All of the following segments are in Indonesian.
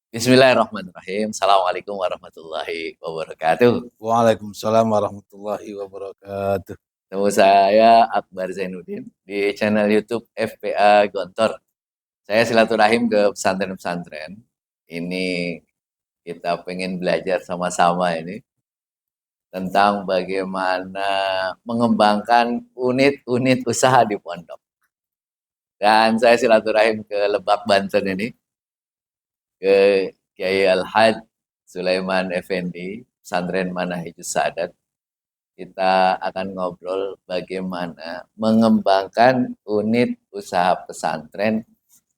Bismillahirrahmanirrahim. Assalamualaikum warahmatullahi wabarakatuh. Waalaikumsalam warahmatullahi wabarakatuh. Temu saya Akbar Zainuddin di channel YouTube FPA Gontor. Saya silaturahim ke pesantren-pesantren. Ini kita pengen belajar sama-sama ini tentang bagaimana mengembangkan unit-unit usaha di pondok. Dan saya silaturahim ke Lebak, Banten ini, ke Kiai Al-Haj Sulaiman Effendi, pesantren Manahijus Sadat. Kita akan ngobrol bagaimana mengembangkan unit usaha pesantren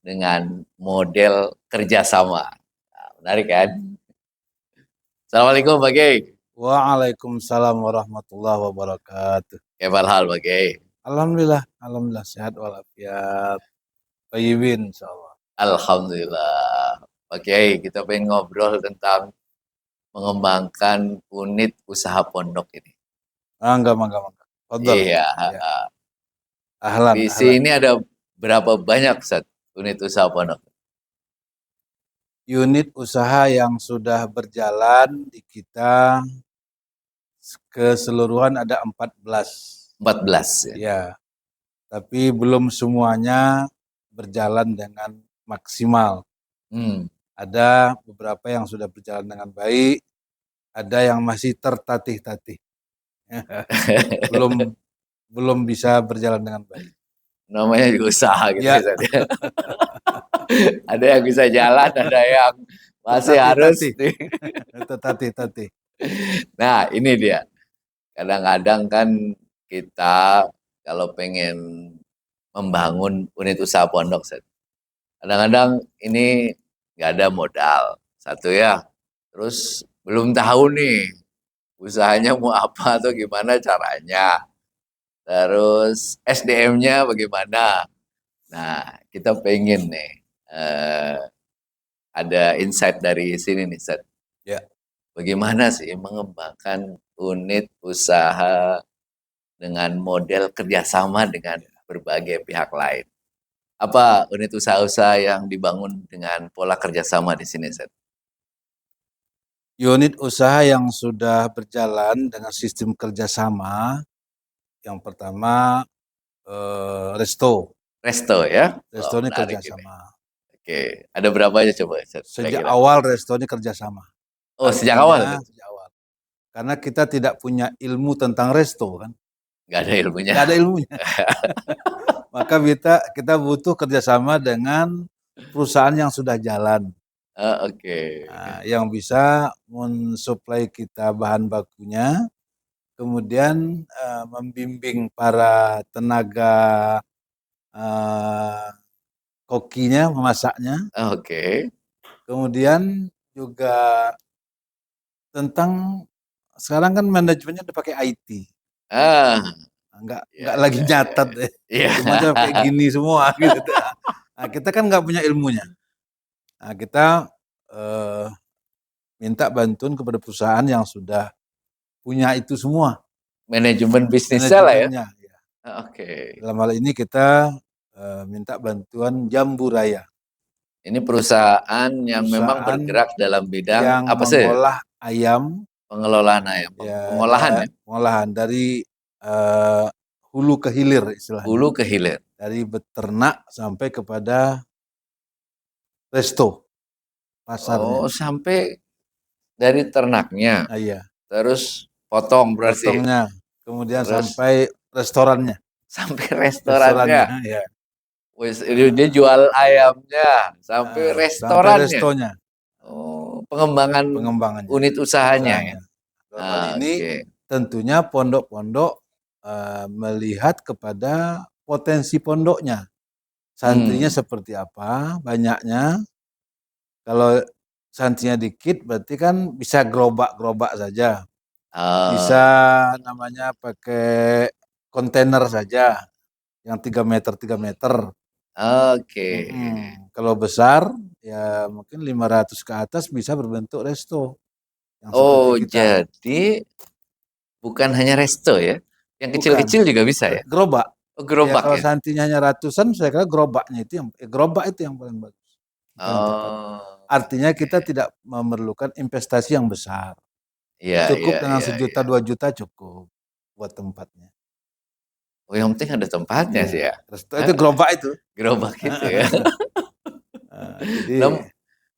dengan model kerjasama. Nah, menarik kan? Assalamualaikum Pak Kiai. Waalaikumsalam warahmatullahi wabarakatuh. Kebal hal Pak Kiai. Alhamdulillah sehat walafiat. Tayyibin insyaallah. Alhamdulillah. Pak Kiai, kita pengen ngobrol tentang mengembangkan unit usaha pondok ini. Mangga. Fadhal. Iya. Ya. Ahlan. Di sini ada berapa banyak Ustaz, unit usaha pondok? Unit usaha yang sudah berjalan di kita keseluruhan ada 14. 14 ya. Ya. Tapi belum semuanya berjalan dengan maksimal. Ada beberapa yang sudah berjalan dengan baik, ada yang masih tertatih-tatih. belum bisa berjalan dengan baik. Namanya juga usaha gitu ya. Ya. Ada yang bisa jalan, ada yang masih harus. Tertatih-tatih. Nah ini dia. Kadang-kadang kan kita kalau pengen membangun unit usaha pondok, kadang-kadang ini nggak ada modal. Satu ya. Terus belum tahu nih usahanya mau apa atau gimana caranya. Terus SDM-nya bagaimana. Nah, kita pengen nih ada insight dari sini nih, Seth. Ya. Bagaimana sih mengembangkan unit usaha dengan model kerjasama dengan berbagai pihak lain? Apa unit usaha-usaha yang dibangun dengan pola kerjasama di sini, Seth? Unit usaha yang sudah berjalan dengan sistem kerjasama, yang pertama resto. Resto ya? Resto ini kerjasama. Ini. Oke, ada berapa aja coba? Sejak awal resto ini kerjasama. Oh, sejak awal? Sejak awal. Karena kita tidak punya ilmu tentang resto kan. Nggak ada ilmunya. Nggak ada ilmunya. Maka kita butuh kerjasama dengan perusahaan yang sudah jalan. Oke. Nah, yang bisa mensuplai kita bahan bakunya, kemudian membimbing para tenaga kokinya, memasaknya. Oke. Kemudian juga tentang sekarang kan manajemennya udah pakai IT. Nggak lagi nyatat deh. Cuma kayak gini semua gitu. Nah, kita kan nggak punya ilmunya. Nah, kita minta bantuan kepada perusahaan yang sudah punya itu semua. Manajemen bisnisnya lah ya? Oke. Dalam hal ini kita minta bantuan Jambu Raya. Ini perusahaan yang memang bergerak dalam bidang apa sih? Mengolah ayam. Pengelolaan ayam, pengolahan ya? Pengolahan dari hulu ke hilir istilahnya. Hulu ke hilir. Dari beternak sampai kepada resto, pasarnya. Oh, sampai dari ternaknya. Iya. Terus potong berarti. Potongnya. Kemudian sampai restorannya. Sampai restorannya. Ya. Dia jual ayamnya sampai restorannya. Sampai restonya. Oh, pengembangan unit usahanya. Ini tentunya pondok-pondok melihat kepada potensi pondoknya. Santrinya seperti apa, banyaknya. Kalau santrinya dikit berarti kan bisa gerobak-gerobak saja. Bisa namanya pakai kontainer saja yang 3 meter. Oke. Kalau besar ya mungkin 500 ke atas bisa berbentuk resto. Oh, jadi bukan hanya resto ya? Yang kecil-kecil juga bisa ya? Gerobak. Oh, gerobak ya. Kalau santrinya hanya ratusan, saya kira gerobak itu yang paling bagus. Artinya kita tidak memerlukan investasi yang besar. Iya, Cukup iya, dengan iya, 1 juta, iya. 2 juta cukup buat tempatnya. Oh, yang penting ada tempatnya Iya, sih ya. resto itu gerobak itu. Gerobak itu ya. Jadi Nah,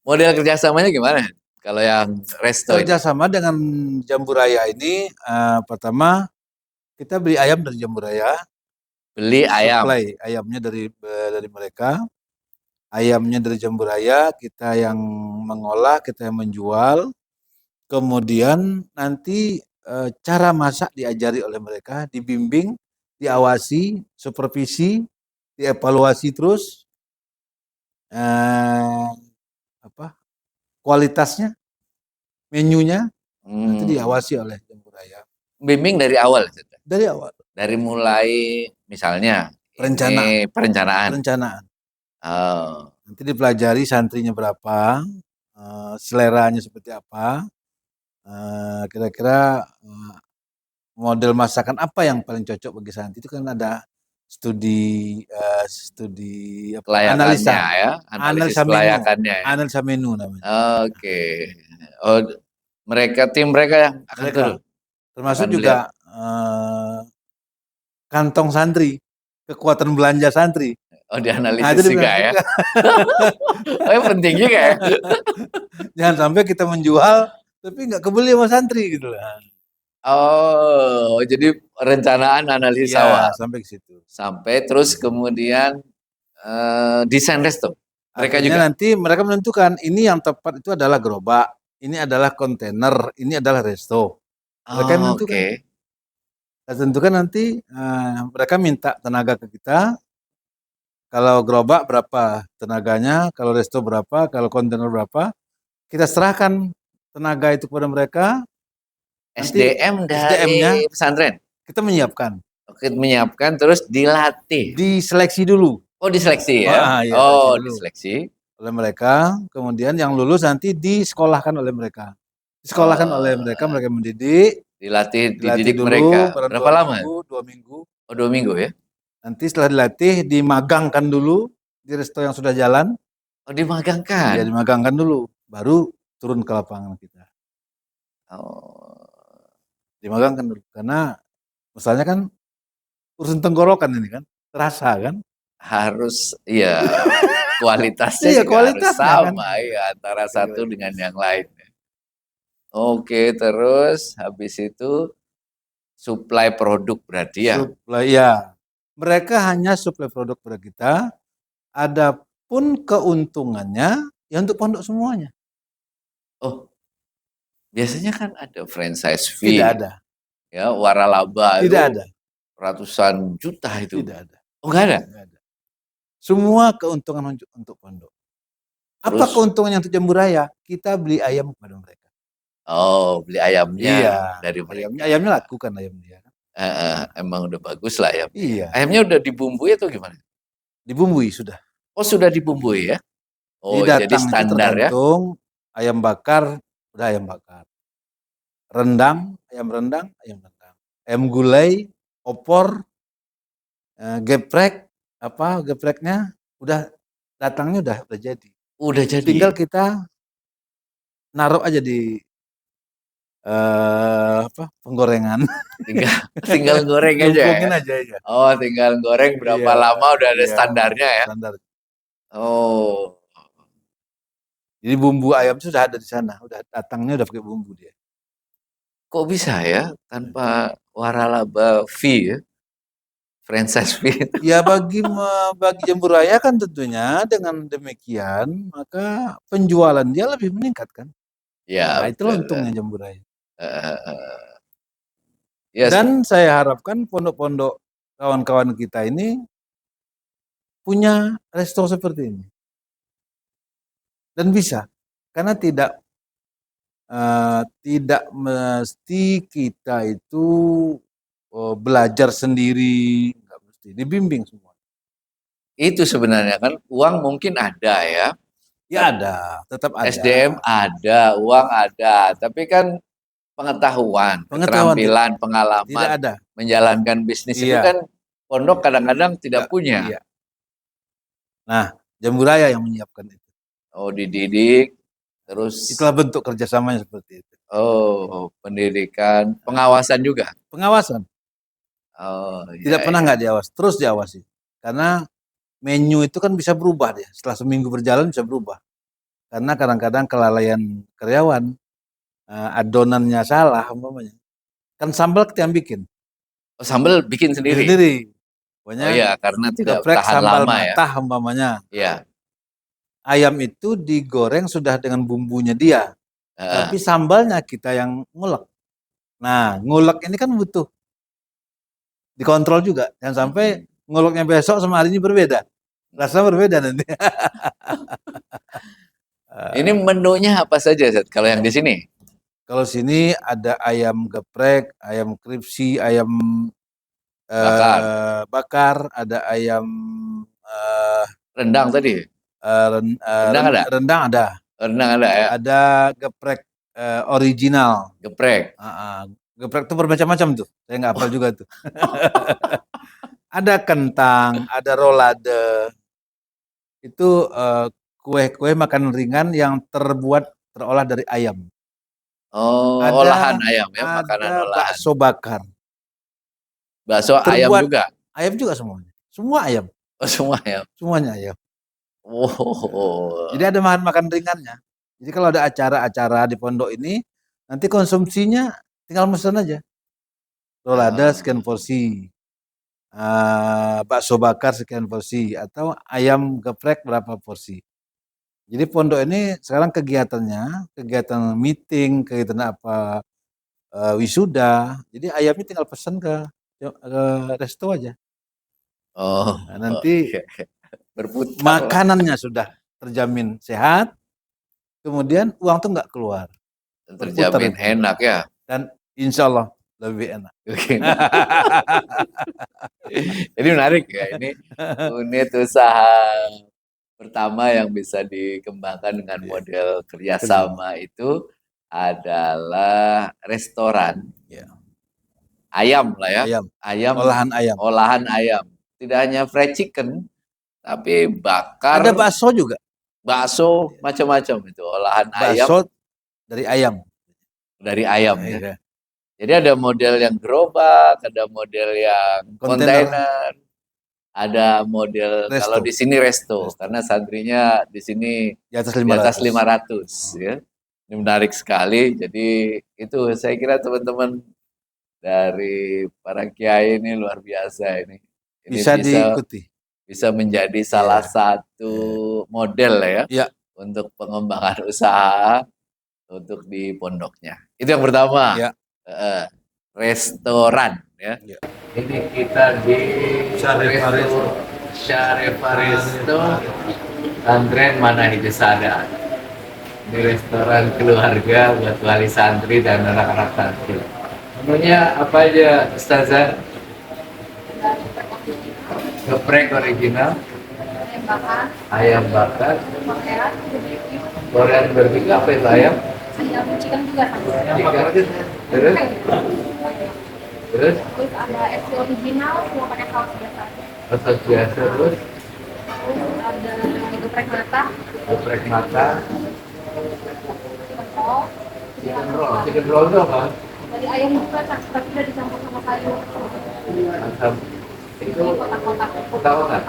model kerjasamanya gimana? Kalau yang resto ini? kerjasama dengan Jambu Raya ini, pertama kita beli ayam dari Jambu Raya, Beli ayam. supply ayamnya dari mereka, ayamnya dari Jambu Raya, kita yang mengolah, kita yang menjual, kemudian nanti cara masak diajari oleh mereka, dibimbing, diawasi, supervisi, dievaluasi terus, eh, apa kualitasnya, menunya nanti Hmm. diawasi oleh Jambu Raya Bimbing dari awal. dari awal. Dari mulai misalnya Perencanaan, ini perencanaan. perencanaan. Oh, Nanti dipelajari santrinya berapa, seleranya seperti apa, kira-kira model masakan apa yang paling cocok bagi santri itu kan ada studi kelayakannya analisa, ya, analisis kelayakannya ya. analisa menu namanya. Oke. Oh, tim mereka yang akan Mereka turun, termasuk akan lihat. juga kantong santri, kekuatan belanja santri. Oh, Nah dianalisis itu juga dibilang ya. juga. Oh, penting juga ya. Jangan sampai kita menjual tapi nggak kebeli sama santri gitu lah. Oh, jadi perencanaan analisis Iya, awal. sampai ke situ. Sampai terus kemudian desain resto. Mereka Akhirnya juga. nanti mereka menentukan ini yang tepat itu adalah gerobak, ini adalah kontainer, ini adalah resto. Mereka yang Oh, menentukan. oke. Kita tentukan nanti mereka minta tenaga ke kita. Kalau gerobak berapa tenaganya, kalau resto berapa, kalau kontainer berapa. Kita serahkan tenaga itu kepada mereka. Nanti SDM SDM-nya dari pesantren. kita menyiapkan, Oke, menyiapkan terus dilatih. diseleksi dulu. Oh, diseleksi ya. Iya, seleksi Oh, dulu diseleksi. oleh mereka, kemudian yang lulus nanti disekolahkan oleh mereka. Disekolahkan oleh mereka, Oh, mereka mendidik, dididik dilatih dulu mereka. barang Berapa lama? 2 minggu. Oh, 2 minggu ya. Nanti setelah dilatih, dimagangkan dulu di resto yang sudah jalan. Oh, dimagangkan. Iya, dimagangkan dulu, baru turun ke lapangan kita. Oh, Dimagangkan dulu, karena misalnya kan urusan tenggorokan ini kan, terasa kan? harus ya kualitasnya Iya, juga harus kualitasnya kan. sama Iya, ya antara jaga satu dengan kualitas. yang lain. Oke, terus habis itu supply produk berarti ya. Supply, ya. Mereka hanya supply produk pada kita, adapun keuntungannya ya untuk pondok semuanya. Oh, biasanya kan ada franchise Tidak fee, ada, ya waralaba tidak itu ada, ratusan juta itu. tidak ada, Oh, enggak ada. tidak ada. Semua keuntungan untuk pondok. Apa Terus, keuntungannya untuk Jambu Raya? Kita beli ayam kepada mereka. oh, beli ayamnya Iya, dari ayamnya mereka. ayamnya laku kan ayam dia. Emang udah bagus lah ayamnya. Iya, Ayamnya udah dibumbui atau gimana? dibumbui sudah. Oh, sudah dibumbui ya? Jadi Oh, jadi datang itu standar ya? tergantung ayam bakar, udah ayam bakar. Rendang, ayam rendang, ayam rendang. Ayam gulai, opor, geprek, gepreknya udah datangnya udah jadi. Udah jadi. Tinggal kita naruh aja di penggorengan. Tinggal tinggal goreng aja ya. Numpungin aja ya. Oh, tinggal goreng berapa Iya, lama udah ada iya, standarnya ya. standar. Oh, Jadi bumbu ayam sudah ada di sana, udah datangnya udah pakai bumbu dia. kok bisa ya tanpa waralaba fee ya? Franchise fee itu. Ya bagi Jambu Raya kan tentunya dengan demikian maka penjualan dia lebih meningkat kan. Ya, Nah, itulah betul. untungnya Jambu Raya. Ya, Dan saya harapkan pondok-pondok kawan-kawan kita ini punya resto seperti ini. Dan bisa. Karena tidak mesti kita itu belajar sendiri, nggak mesti, dibimbing semua. itu sebenarnya kan uang mungkin ada ya. Ya ada, tetap SDM ada. ada, uang ada, tapi kan pengetahuan, Pengetahuan keterampilan, tidak pengalaman ada. menjalankan bisnis itu Iya, kan pondok iya. kadang-kadang tidak Enggak, punya. iya. Nah, Jambu Raya yang menyiapkan itu. Oh, dididik, Terus itulah bentuk kerjasamanya seperti itu. Pendidikan, pengawasan juga. Pengawasan. Tidak pernah nggak diawas, terus diawasi. Karena menu itu kan bisa berubah dia. Setelah seminggu berjalan bisa berubah. Karena kadang-kadang kelalaian karyawan, adonannya salah umpamanya. Kan sambal kita yang bikin. Sambal bikin sendiri. Pokoknya iya, karena tidak geprek tahan sambal lama matah umpamanya. Iya. Ayam itu digoreng sudah dengan bumbunya dia. Tapi sambalnya kita yang ngulek. Nah, ngulek ini kan butuh dikontrol juga. Jangan sampai nguleknya besok sama hari ini berbeda. Rasanya berbeda nanti. Ini menunya apa saja, Zat, kalau yang di sini? Kalau sini ada ayam geprek, ayam kripsi, ayam bakar, ada ayam rendang tadi. Rendang ada. Rendang ada ya. Ada geprek original. Geprek. Geprek itu bermacam-macam tuh. Saya nggak hafal juga tuh. Ada kentang, ada rolade. Itu kue-kue makanan ringan yang terolah dari ayam. Olahan ayam ya, makanan ada olahan. Bakso bakar. Bakso ayam juga? Ayam juga semuanya. Semua ayam. Semua ayam? Semuanya ayam. Jadi ada makan ringannya. Jadi kalau ada acara-acara di pondok ini, nanti konsumsinya tinggal pesan aja. Rolada sekian porsi. Bakso bakar sekian porsi. Atau ayam geprek berapa porsi. Jadi pondok ini sekarang kegiatan meeting, kegiatan apa, wisuda. Jadi ayamnya tinggal pesan ke resto aja. Nah, nanti berputar makanannya sudah terjamin sehat, kemudian uang tuh nggak keluar. Terjamin enak ya. Dan insya Allah lebih enak. Jadi menarik ya, ini unit usaha pertama yang bisa dikembangkan dengan model kerjasama itu adalah restoran ayam lah ya. Ayam, olahan ayam. Tidak hanya fried chicken, tapi bakar. Ada bakso juga. Bakso macam-macam itu, olahan ayam. Bakso dari ayam. Dari ayam ya. Jadi ada model yang gerobak, ada model yang kontainer, ada model resto. Kalau di sini resto, karena santrinya di sini di atas 500 ya. Ini menarik sekali. Jadi itu saya kira teman-teman dari para kiai ini luar biasa ini. Bisa diikuti. Bisa menjadi salah satu model ya untuk pengembangan usaha untuk di pondoknya. Itu yang pertama. Restoran ya. Ini kita di Syarifah Resto Pesantren Manahij Sadat. Ini restoran keluarga buat wali santri dan anak-anak santri. Menunya apa aja, Ustazah? Geprek original, ayam bakar, Korean barbecue, apa itu ayam? Ayam chicken juga sama. Terus ada FC original, semua pakai saus biasa. Saus biasa terus ada geprek mata. Geprek mata. Chicken roll itu apa? Dari ayam juga, tapi udah dicampur sama sayur. Macam itu kotak-kotak. Kotak-kotak.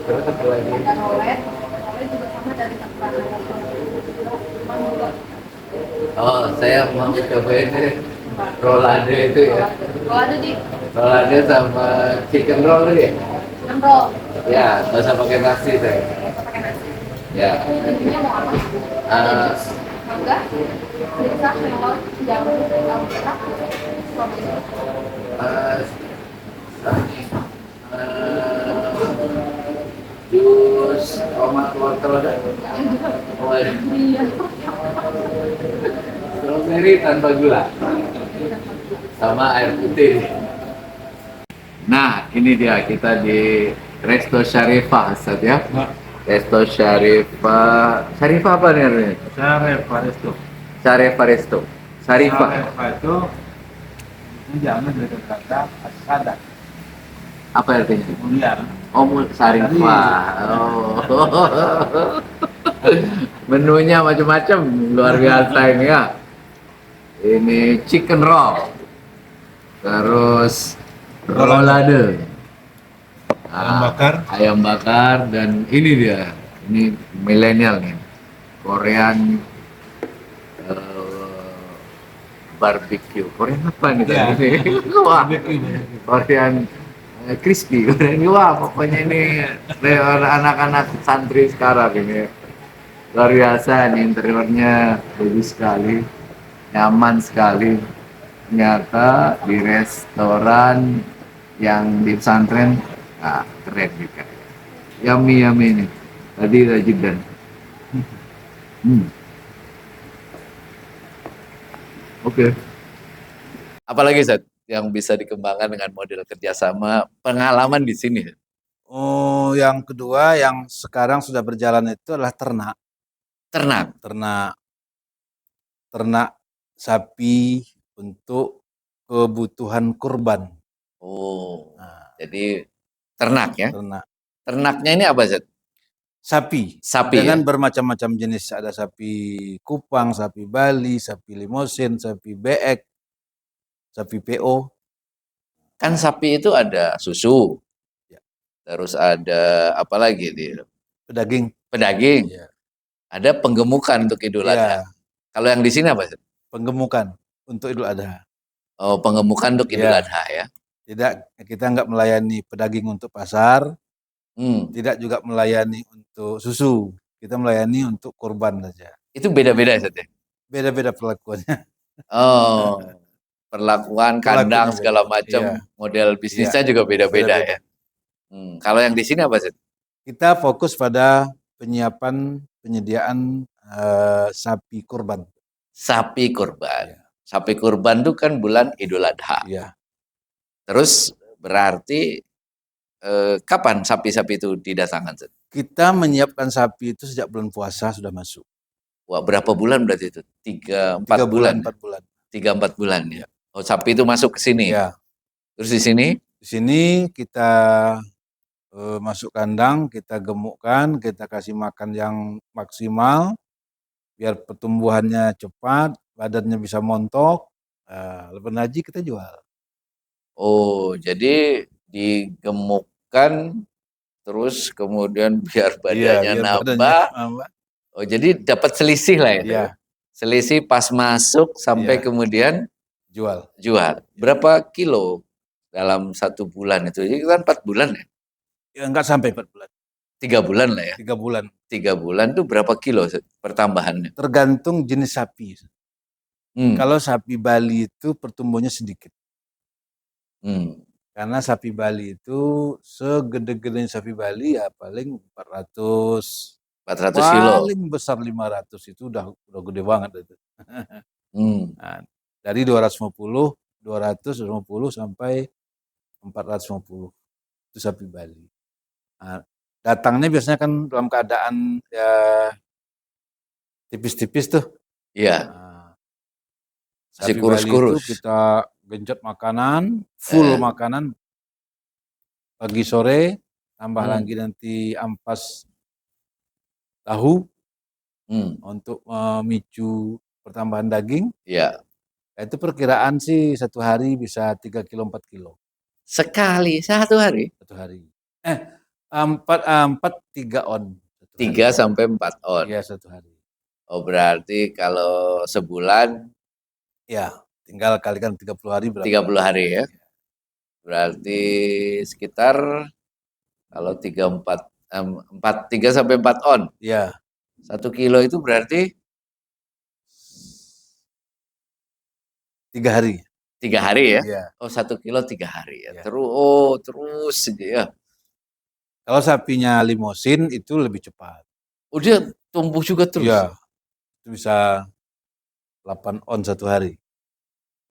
Terus apa lagi? Ada rolet juga sama dari campuran ayam. Saya mau cobain deh rolade itu ya. Rolade sama chicken roll ya. Chicken roll. Ya, nggak usah pakai nasi saya. Pakai nasi. Ya. Ini mau apa? Mangga, bisa melon, jambu, alpukat, jus tomat wortel ada. Strawberry tanpa gula sama air putih. Nah, ini dia kita di Resto Syarifah, Ustaz ya. Resto Syarifah. Syarifah apa nih artinya? Syarifah Resto. Syarifah Resto. Syarifah. Syarifah itu menjamin dari kata sadat. Apa artinya? Mulia. Syarifah. Oh. Menunya macam-macam, luar biasa ini ya. Ini chicken roll, terus rolade, ayam bakar, dan ini dia, ini milenial nih, Korean barbecue. Korean apa nih tadi? Wah, Korean crispy. Wah, pokoknya ini anak-anak santri sekarang ini. Luar biasa, nih interiornya bagus sekali, nyaman sekali. Ternyata di restoran yang di pesantren, keren juga. Yummy ini. Tadi rajidan. Oke. Apalagi Seth, yang bisa dikembangkan dengan model kerjasama pengalaman di sini? Oh, yang kedua yang sekarang sudah berjalan itu adalah ternak. Ternak sapi untuk kebutuhan kurban. Oh, jadi ternak ya? Ternak. Ternaknya ini apa, Zed? Sapi dengan ya? Bermacam-macam jenis. Ada sapi Kupang, sapi Bali, sapi Limosin, sapi Beek, sapi PO. Kan sapi itu ada susu, ya. Terus ada apa lagi dia? Pedaging. Ya. Ada penggemukan untuk Idul Adha. Kalau yang di sini apa? Penggemukan untuk Idul Adha. Oh, penggemukan untuk Idul Adha ya? Tidak, kita nggak melayani pedaging untuk pasar, tidak juga melayani untuk susu. Kita melayani untuk kurban saja. Itu beda-beda saja? Beda-beda perlakuannya. Oh, perlakuan kandang segala macam, model bisnisnya juga beda-beda ya? Kalau yang di sini apa sih? Kita fokus pada penyediaan sapi kurban. Sapi kurban. Ya. Sapi kurban itu kan bulan Idul Adha. Ya. Terus berarti kapan sapi-sapi itu didatangkan? Kita menyiapkan sapi itu sejak bulan puasa sudah masuk. Wah, berapa bulan berarti itu? 3-4 bulan. 4 bulan. 3-4 bulan ya. Oh, sapi itu masuk ke sini. Ya. Terus di sini? Di sini kita masuk kandang, kita gemukkan, kita kasih makan yang maksimal biar pertumbuhannya cepat, badannya bisa montok. Lepas haji kita jual. Oh, jadi digemukkan terus kemudian biar badannya nambah. Oh, jadi dapat selisih lah itu. Ya. Selisih pas masuk sampai kemudian jual. Berapa kilo dalam 1 bulan itu? Jadi kan 4 bulan ya? Ya enggak sampai 4 bulan. 3 bulan lah ya? 3 bulan. 3 bulan itu berapa kilo pertambahannya? Tergantung jenis sapi. Kalau sapi Bali itu pertumbuhannya sedikit. Karena sapi Bali itu segede-gedenya sapi Bali ya paling 400 kilo. Paling besar 500 itu udah gede banget itu. Nah, dari 250 sampai 450 itu sapi Bali. Nah, datangnya biasanya kan dalam keadaan ya tipis-tipis tuh. Iya. Nah, sapi kurus-kurus. Itu kita genjot makanan, full makanan pagi sore, tambah lagi nanti ampas tahu untuk memicu pertambahan daging. Iya. Itu perkiraan sih 1 hari bisa 3 kilo 4 kilo. Sekali 1 hari? 1 hari. 3 on. 3 sampai 4 on. Iya 1 hari. Oh berarti kalau sebulan? Ya tinggal kalikan 30 hari berapa? 30 hari ya. Berarti sekitar kalau 3 sampai 4 on. Iya. 1 kilo itu berarti 3 hari. 3 hari ya? Iya. Oh 1 kilo 3 hari ya. Iya. Terus ya. Kalau sapinya Limosin itu lebih cepat. Oh dia tumbuh juga terus? Iya. Itu bisa 8 on 1 hari.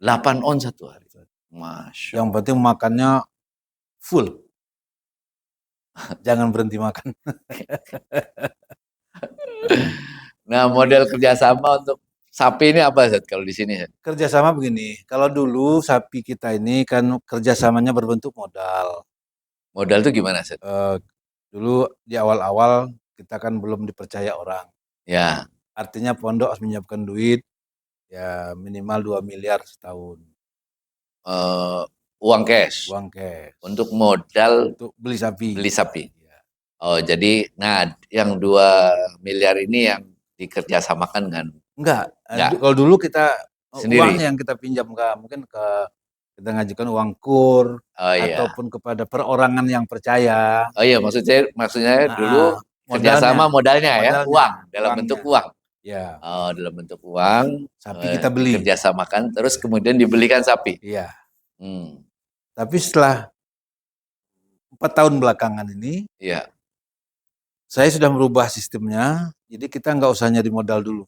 8 on 1 hari? Masya. Yang penting makannya full. Jangan berhenti makan. Nah model kerjasama untuk sapi ini apa Zat kalau di sini? Kerjasama begini, kalau dulu sapi kita ini kan kerjasamanya berbentuk modal. Modal itu gimana Zat? Dulu di awal-awal kita kan belum dipercaya orang. Ya. Artinya pondok harus menyiapkan duit ya minimal 2 miliar setahun. Uang cash. Uang cash. Untuk modal untuk beli sapi. Beli sapi. Ya. Oh, jadi yang 2 miliar ini yang dikerjasamakan dengan Enggak. Enggak. Kalau dulu kita Sendiri. uang yang kita pinjam kita ngajukan uang kur ataupun kepada perorangan yang percaya. Oh iya, maksudnya dulu kerjasama modalnya ya, uang dalam bentuk uang. Ya. Oh, dalam bentuk uang. Sapi kita beli. Kerjasamakan, terus kemudian dibelikan sapi. Iya. Tapi setelah 4 tahun belakangan ini, iya, saya sudah merubah sistemnya. Jadi kita nggak usah nyari modal dulu.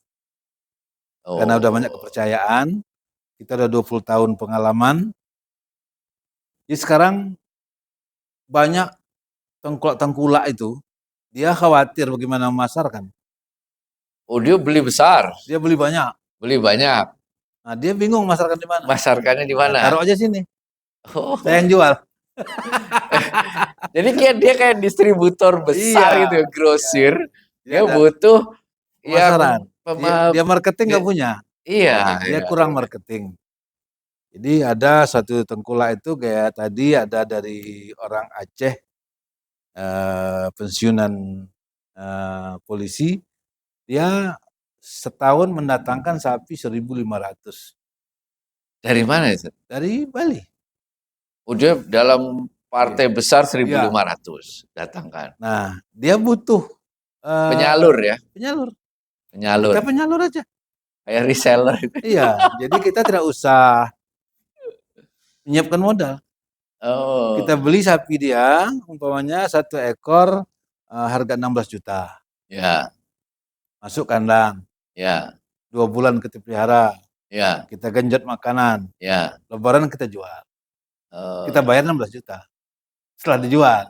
Karena udah banyak kepercayaan, kita udah 20 tahun pengalaman. Jadi sekarang banyak tengkulak itu, dia khawatir bagaimana memasarkan. Oh, dia beli besar. Dia beli banyak. Beli banyak. Nah, dia bingung masarkan di mana. Masarkannya di mana? Taruh aja sini. Saya yang jual. Jadi dia kayak distributor besar gitu, grosir. Dia butuh pemasaran. Dia marketing nggak punya. Iya. Dia kurang marketing. Jadi ada satu tengkulak itu kayak tadi ada dari orang Aceh, pensiunan polisi, dia setahun mendatangkan sapi 1.500. Dari mana itu? Dari Bali. Udah dalam partai besar 1.500 datangkan. Nah, dia butuh penyalur ya? Penyalur. Kita penyalur aja. Kayak reseller. Iya, jadi kita tidak usah menyiapkan modal. Kita beli sapi dia, umpamanya 1 ekor harga 16 juta. Ya. Masuk kandang. Ya. 2 bulan kita pelihara. Ya. Kita genjot makanan. Ya. Lebaran kita jual. Kita bayar 16 juta. Setelah dijual.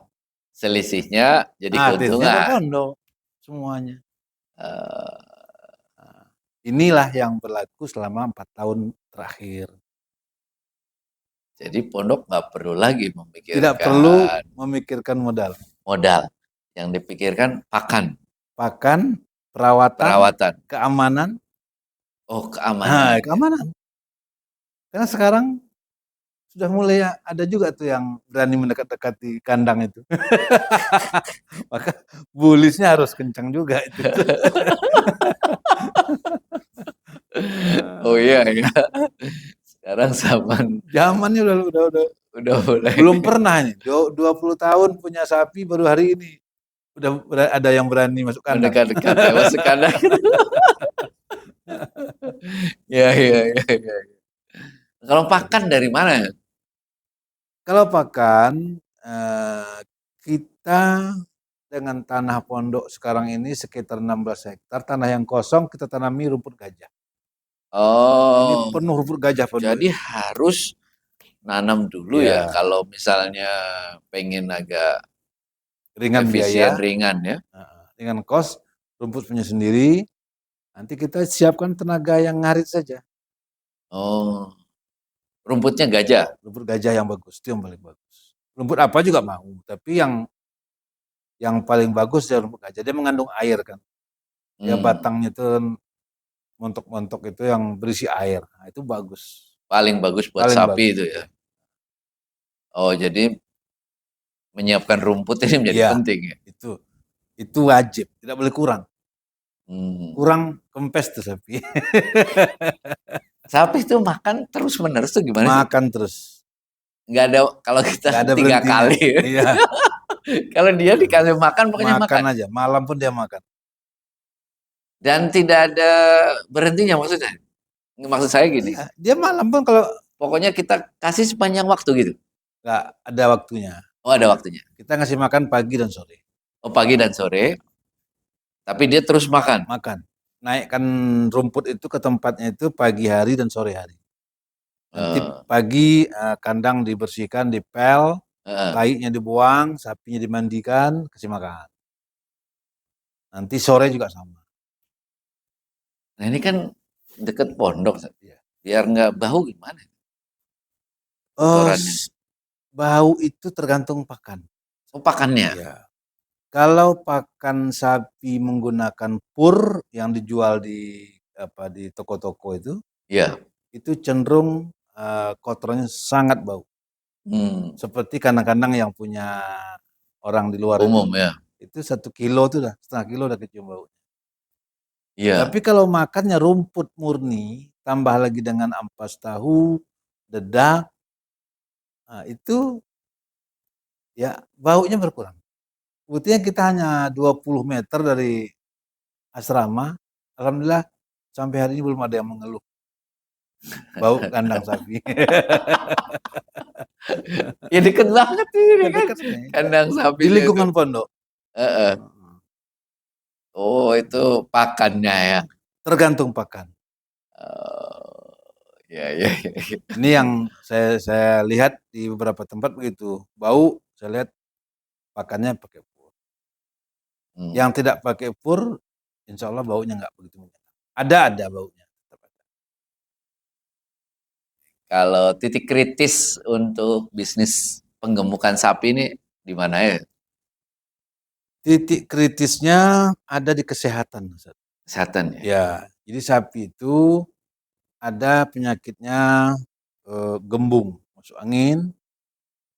Selisihnya jadi keuntungan. Ke pondok semuanya. Inilah yang berlaku selama 4 tahun terakhir. Jadi pondok nggak perlu lagi memikirkan. Tidak perlu memikirkan modal. Yang dipikirkan pakan. Pakan, perawatan. Keamanan. Oh, keamanan. Keamanan. Karena sekarang sudah mulai ada juga tuh yang berani mendekat-dekati kandang itu. Maka bulisnya harus kencang juga itu. Oh iya. Sekarang zamannya udah mulai. Belum pernah nih. 20 tahun punya sapi baru hari ini udah ada yang berani masuk kandang. Mendekat-dekat masuk kandang. Ya. Kalau pakan dari mana? Kalau pakan kita dengan tanah pondok sekarang ini sekitar 16 hektar, tanah yang kosong kita tanami rumput gajah. Ini penuh rumput gajah pondok. Jadi harus nanam dulu ya kalau misalnya pengen agak ringan efisien, biaya, ringan ya. Ringan kos, rumput punya sendiri. Nanti kita siapkan tenaga yang ngarit saja. Oh. Rumputnya gajah? Rumput gajah yang bagus, itu yang paling bagus. Rumput apa juga mau, tapi yang paling bagus ya rumput gajah. Dia mengandung air kan. Ya batangnya itu montok-montok itu yang berisi air. Nah, itu bagus. Paling bagus buat sapi itu ya. Oh, jadi menyiapkan rumput ini menjadi penting ya. Itu wajib, tidak boleh kurang. Kurang kempes tuh sapi. Sapi itu makan terus-menerus tuh gimana sih? Makan terus. Nggak ada, kalau kita 3 kali. Iya. Kalau dia dikasih makan, pokoknya makan. Makan aja, malam pun dia makan. Dan tidak ada berhentinya maksudnya? Maksud saya gini. Iya, dia malam pun kalau... Pokoknya kita kasih sepanjang waktu gitu? Nggak, ada waktunya. Oh, ada waktunya. Kita ngasih makan pagi dan sore. Oh, pagi dan sore. Tapi dia terus makan? Makan. Naikkan rumput itu ke tempatnya itu pagi hari dan sore hari. Nanti pagi kandang dibersihkan, dipel, taiknya dibuang, sapinya dimandikan, kasih makan. Nanti sore juga sama. Nah ini kan deket pondok, biar nggak bau gimana? Bau itu tergantung pakan. Oh, pakannya? Iya. Kalau pakan sapi menggunakan pur yang dijual di toko-toko itu cenderung kotorannya sangat bau. Seperti kandang-kandang yang punya orang di luar umum itu 1 kilo itu setengah kilo udah kecium bau. Iya. Tapi kalau makannya rumput murni, tambah lagi dengan ampas tahu, dedak, nah itu ya baunya berkurang. Buktinya kita hanya 20 meter dari asrama, alhamdulillah sampai hari ini belum ada yang mengeluh bau kandang sapi. Ya deket banget ini kan, Dekat nih. kandang sapi Di lingkungan pondok. Oh, itu pakannya ya? Tergantung pakan. Ya. Ini yang saya lihat di beberapa tempat begitu. Bau, saya lihat pakannya pakai pur. Yang tidak pakai pur, insya Allah baunya nggak begitu menyengat. Ada baunya. Kalau titik kritis untuk bisnis penggemukan sapi ini di mana ya? Titik kritisnya ada di kesehatan. Kesehatan ya? Ya, jadi sapi itu ada penyakitnya gembung, masuk angin.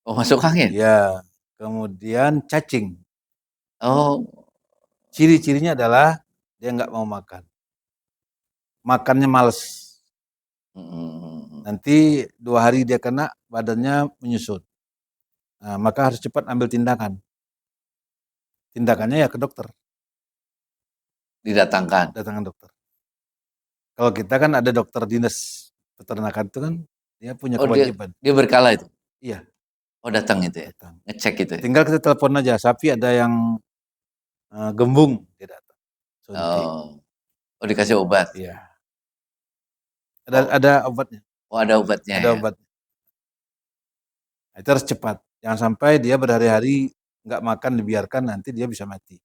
Oh, masuk angin? Ya, kemudian cacing. Oh. Ciri-cirinya adalah dia nggak mau makan. Makannya males. Nanti 2 hari dia kena, badannya menyusut. Nah, maka harus cepat ambil tindakan. Tindakannya ya ke dokter. Datangkan dokter. Kalau kita kan ada dokter dinas peternakan itu kan dia punya kewajiban. Dia berkala itu? Iya. Oh, datang itu ya? Datang. Ngecek itu ya? Tinggal kita telepon aja, sapi ada yang gembung, dia datang. Suntik. Oh, dikasih obat? Iya. Ada obatnya. Oh, ada obatnya. Ada obatnya. Itu harus cepat. Jangan sampai dia berhari-hari nggak makan, dibiarkan, nanti dia bisa mati.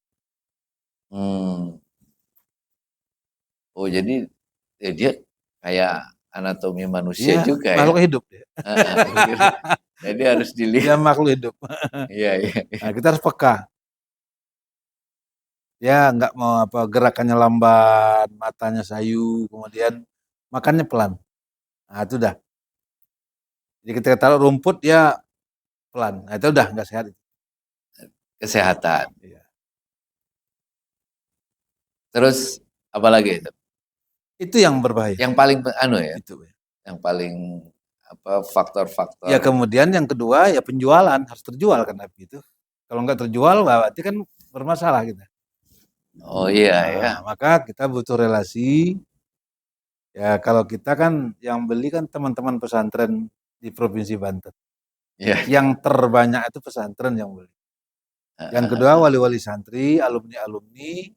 Oh, jadi ya dia kayak anatomi manusia juga ya? Makhluk hidup dia. Jadi harus dilihat. Dia makhluk hidup. Iya. Nah, kita harus peka. Dia nggak mau gerakannya lambat, matanya sayu, kemudian makannya pelan. Nah, itu udah. Jadi ketika taruh rumput dia pelan. Nah, itu udah nggak sehat. Kesehatan. Iya. Terus apa lagi itu? Itu yang berbahaya. Yang paling ya. Itu. Yang paling faktor-faktor. Ya kemudian yang kedua ya penjualan, harus terjual kan sapi itu. Kalau nggak terjual berarti kan bermasalah kita. Oh iya ya. Maka kita butuh relasi. Ya kalau kita kan yang beli kan teman-teman pesantren di Provinsi Banten. Yeah. Yang terbanyak itu pesantren yang beli. Yang kedua wali-wali santri, alumni-alumni,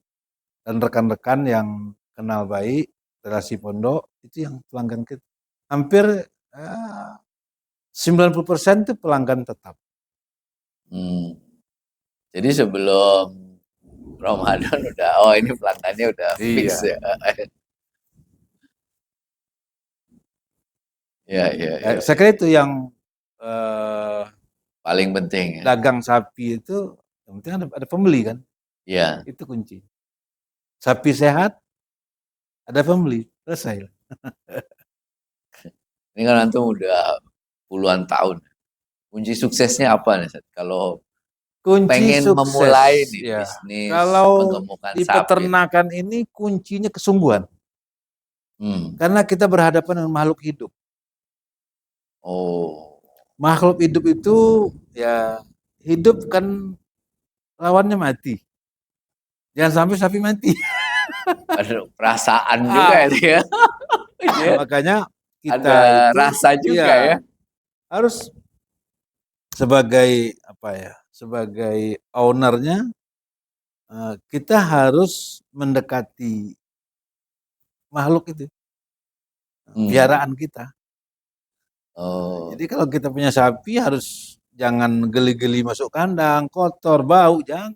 dan rekan-rekan yang kenal baik, relasi pondok, itu yang pelanggan kita. Hampir 90% itu pelanggan tetap. Jadi sebelum Ramadan udah, ini pelanggannya udah fix ya. Ya. Saya kira itu yang paling penting. Dagang sapi itu yang penting ada pembeli kan. Iya. Itu kunci. Sapi sehat, ada pembeli, selesai. Ini kan antum udah puluhan tahun. Kunci suksesnya apa nih? Kalau pengen memulai bisnis kalau di peternakan ini kuncinya kesungguhan. Karena kita berhadapan dengan makhluk hidup. Oh. Makhluk hidup itu ya hidup kan lawannya mati. Jangan sampai sapi mati. Ada perasaan juga itu ya. Makanya kita ada itu, rasa juga ya. Harus sebagai sebagai ownernya kita harus mendekati makhluk itu. Piaraan kita. Jadi kalau kita punya sapi harus jangan geli-geli masuk kandang, kotor, bau, jangan.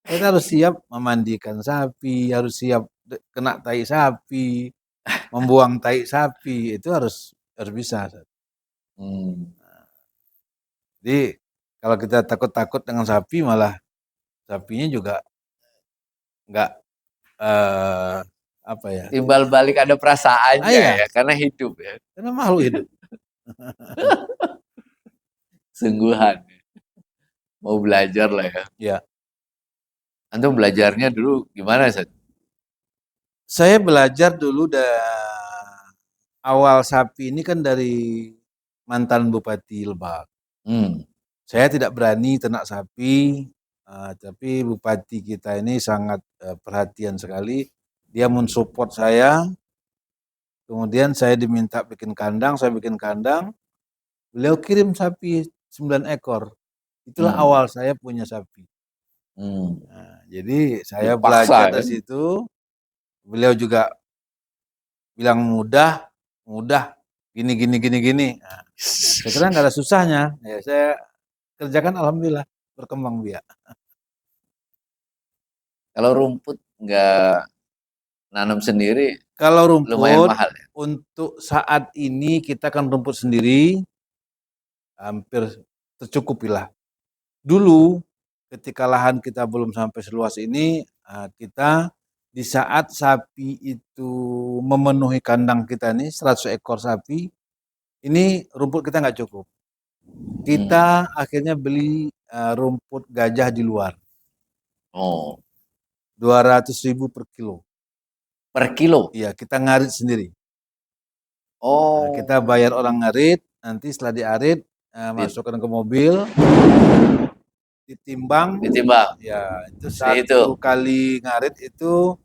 Kita harus siap memandikan sapi, harus siap kena tai sapi, membuang tai sapi, itu harus bisa. Jadi kalau kita takut-takut dengan sapi malah sapinya juga nggak apa ya? Timbal balik ada perasaannya Iya, ya, karena hidup ya. karena makhluk hidup. Sungguhan. Mau belajar lah ya. Ya, Antum belajarnya dulu gimana, Seth? saya belajar dulu awal sapi ini kan dari mantan Bupati Lebak. Saya tidak berani ternak sapi, tapi bupati kita ini sangat perhatian sekali. Dia mensupport saya. Kemudian saya diminta bikin kandang, saya bikin kandang. Beliau kirim sapi 9 ekor. Itulah awal saya punya sapi. Nah, jadi saya Dipaksa, belajar dari situ. Beliau juga bilang mudah, gini. Nah, saya kira nggak ada susahnya. Ya, saya kerjakan alhamdulillah berkembang biak. Kalau rumput nggak nanam sendiri, Kalau lumayan rumput mahal ya. untuk saat ini kita kan rumput sendiri hampir tercukupi lah. Dulu ketika lahan kita belum sampai seluas ini, kita di saat sapi itu memenuhi kandang kita nih 100 ekor sapi, ini rumput kita nggak cukup. Kita akhirnya beli rumput gajah di luar. Oh, 200.000 per kilo. per kilo? Iya, kita ngarit sendiri. Oh, Kita bayar orang ngarit, nanti setelah diarit, masukkan ke mobil, ditimbang. Ya, itu satu kali ngarit itu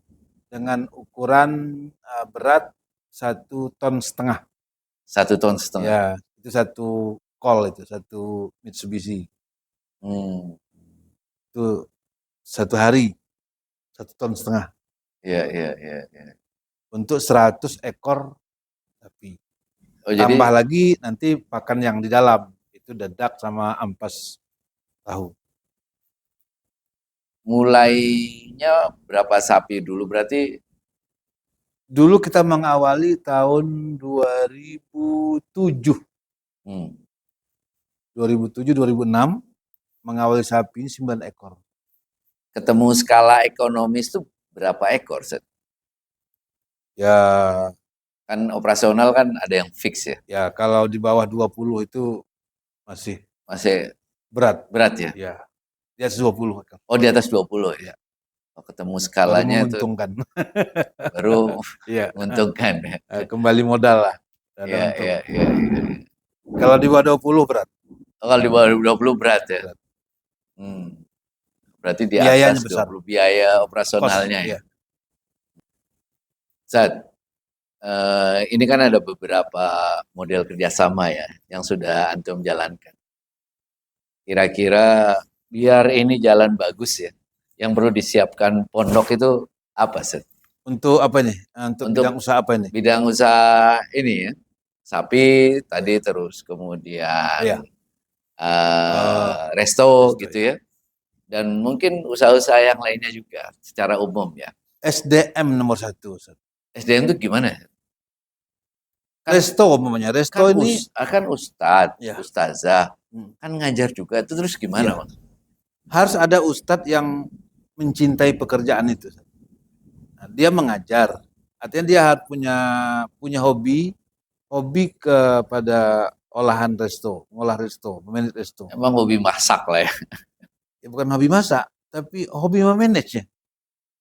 dengan ukuran berat 1,5 ton. 1,5 ton. Ya, itu satu kol itu, satu Mitsubishi. Itu satu hari 1,5 ton. Iya. Untuk 100 ekor sapi. Oh, Tambah lagi nanti pakan yang di dalam, itu dedak sama ampas tahu. Mulainya berapa sapi dulu berarti? Dulu kita mengawali tahun 2007. 2007-2006 mengawali sapi 9 ekor. Ketemu skala ekonomis itu berapa ekor, Set? Ya, kan operasional kan ada yang fix ya. Ya, kalau di bawah 20 itu masih berat. Berat ya? Ya. Di atas 20. Oh, di atas 20 ya. Oh, ketemu skalanya baru menguntungkan. Baru Iya. menguntungkan ya. Kembali modal lah. Iya. Kalau di bawah 20 berat. Oh, kalau di bawah 20 berat ya. Berat. Berarti di biayanya atas besar. 20 biaya operasionalnya ya. Saat ini kan ada beberapa model kerjasama ya yang sudah antum jalankan. Kira-kira biar ini jalan bagus ya, yang perlu disiapkan pondok itu apa, Set? Untuk apa nih? Untuk bidang usaha apa ini? Bidang usaha ini ya, sapi tadi terus kemudian resto gitu ya, dan mungkin usaha-usaha yang lainnya juga secara umum ya. SDM nomor 1. SDM itu gimana? Resto umumnya. Resto kan ini kan ustadz, ustazah, kan ngajar juga. Itu terus gimana, Mas? Harus ada ustadz yang mencintai pekerjaan itu. Nah, dia mengajar. Artinya dia harus punya hobi kepada olahan resto, ngolah resto, memanage resto. Emang hobi masak lah ya? Ya bukan hobi masak, tapi hobi memanage ya.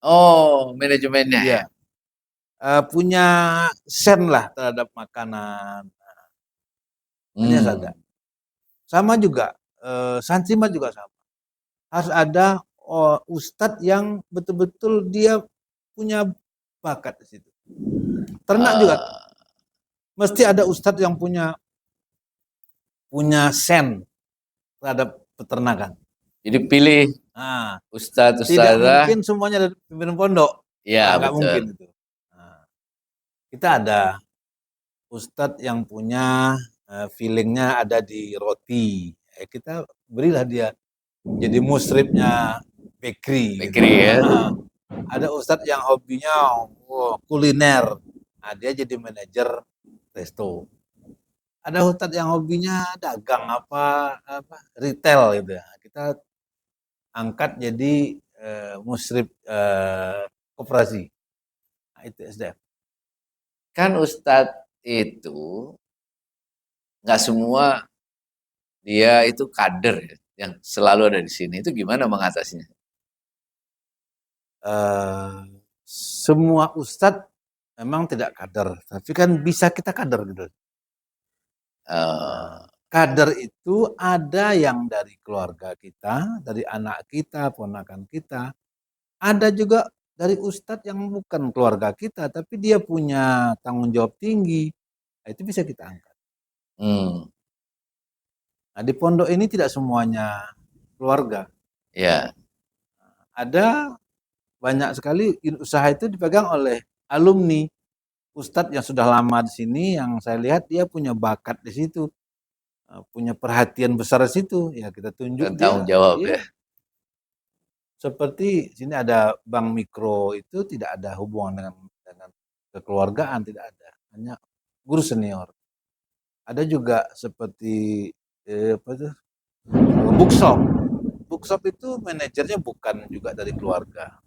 Oh, manajemennya ya? Punya sen lah terhadap makanan. Ini harus ada. Sama juga, santrimat juga sama. Harus ada ustadz yang betul-betul dia punya bakat di situ. Ternak juga. Mesti ada ustadz yang punya sen terhadap peternakan. Jadi pilih ustadz, ustazah. Tidak mungkin semuanya dari pimpinan pondok. Ya, nggak mungkin itu. Kita ada ustadz yang punya feelingnya ada di roti. Kita berilah dia jadi musribnya bakery. Ya. Ada ustadz yang hobinya kuliner. Nah, dia jadi manajer resto. Ada ustadz yang hobinya dagang apa retail gitu ya. Kita angkat jadi musrif koperasi. Nah, itu SDM. Kan Ustadz itu nggak semua dia itu kader ya, yang selalu ada di sini. Itu gimana mengatasinya? Semua ustadz memang tidak kader, tapi kan bisa kita kader gitu. Kader itu ada yang dari keluarga kita, dari anak kita, ponakan kita. Ada juga dari ustadz yang bukan keluarga kita, tapi dia punya tanggung jawab tinggi. Nah, itu bisa kita angkat. Nah, di pondok ini tidak semuanya keluarga. Ya. Ada banyak sekali usaha itu dipegang oleh alumni. Ustadz yang sudah lama di sini, yang saya lihat dia punya bakat di situ, punya perhatian besar di situ, ya kita tunjuk tanggung jawab ya. Seperti sini ada bank mikro itu tidak ada hubungan dengan kekeluargaan, tidak ada, hanya guru senior. Ada juga seperti bookshop. Bookshop itu manajernya bukan juga dari keluarga.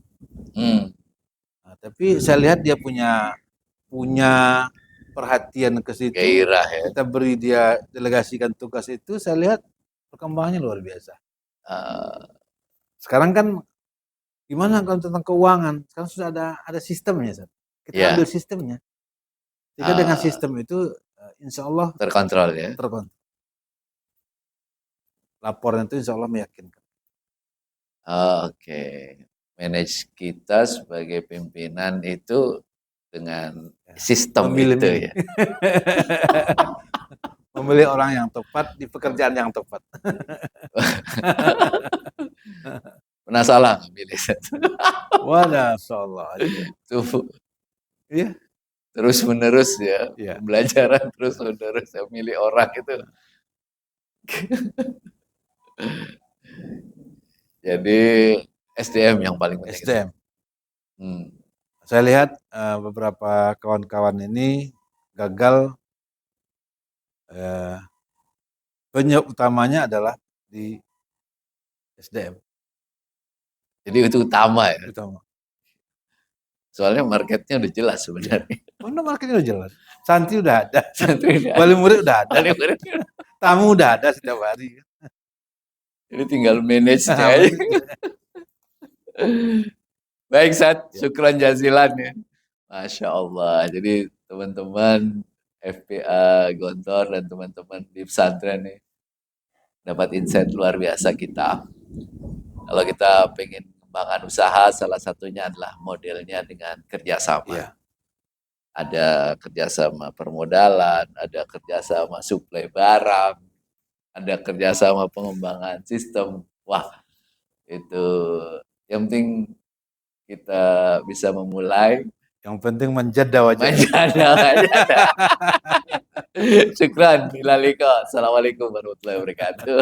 Nah, tapi saya lihat dia punya perhatian ke situ. Gairah ya. Kita beri dia delegasikan tugas itu, saya lihat perkembangannya luar biasa. Sekarang kan gimana kalau tentang keuangan? Sekarang sudah ada sistemnya, kita ambil sistemnya. Jika dengan sistem itu, insya Allah terkontrol ya. Terkontrol. Laporan itu insya Allah meyakinkan. Oke. Manage kita sebagai pimpinan itu dengan sistem itu ya. Memilih orang yang tepat di pekerjaan yang tepat. Pernah salah memilih. Wadah, Allah. Tuh. Iya. Terus menerus ya. Iya. Pembelajaran terus menerus ya, milih orang itu. Jadi SDM yang paling penting. SDM. Saya lihat beberapa kawan-kawan ini gagal. Penyebab utamanya adalah di SDM. Jadi itu utama ya? Utama. Soalnya marketnya udah jelas sebenarnya. Mana marketnya udah jelas. Santri udah ada. Wali murid udah ada. Tamu udah ada setiap hari. Ini tinggal manage aja. Baik, Sat. Syukran jazilan ya. Masya Allah. Jadi teman-teman FPA Gontor dan teman-teman di pesantren nih dapat insight luar biasa kita. Kalau kita pengen kembangkan usaha, salah satunya adalah modelnya dengan kerjasama. Yeah. Ada kerjasama permodalan, ada kerjasama suplai barang, ada kerjasama pengembangan sistem. Wah, itu yang penting kita bisa memulai. Yang penting menjada wajah. Syukran. Assalamualaikum warahmatullahi wabarakatuh.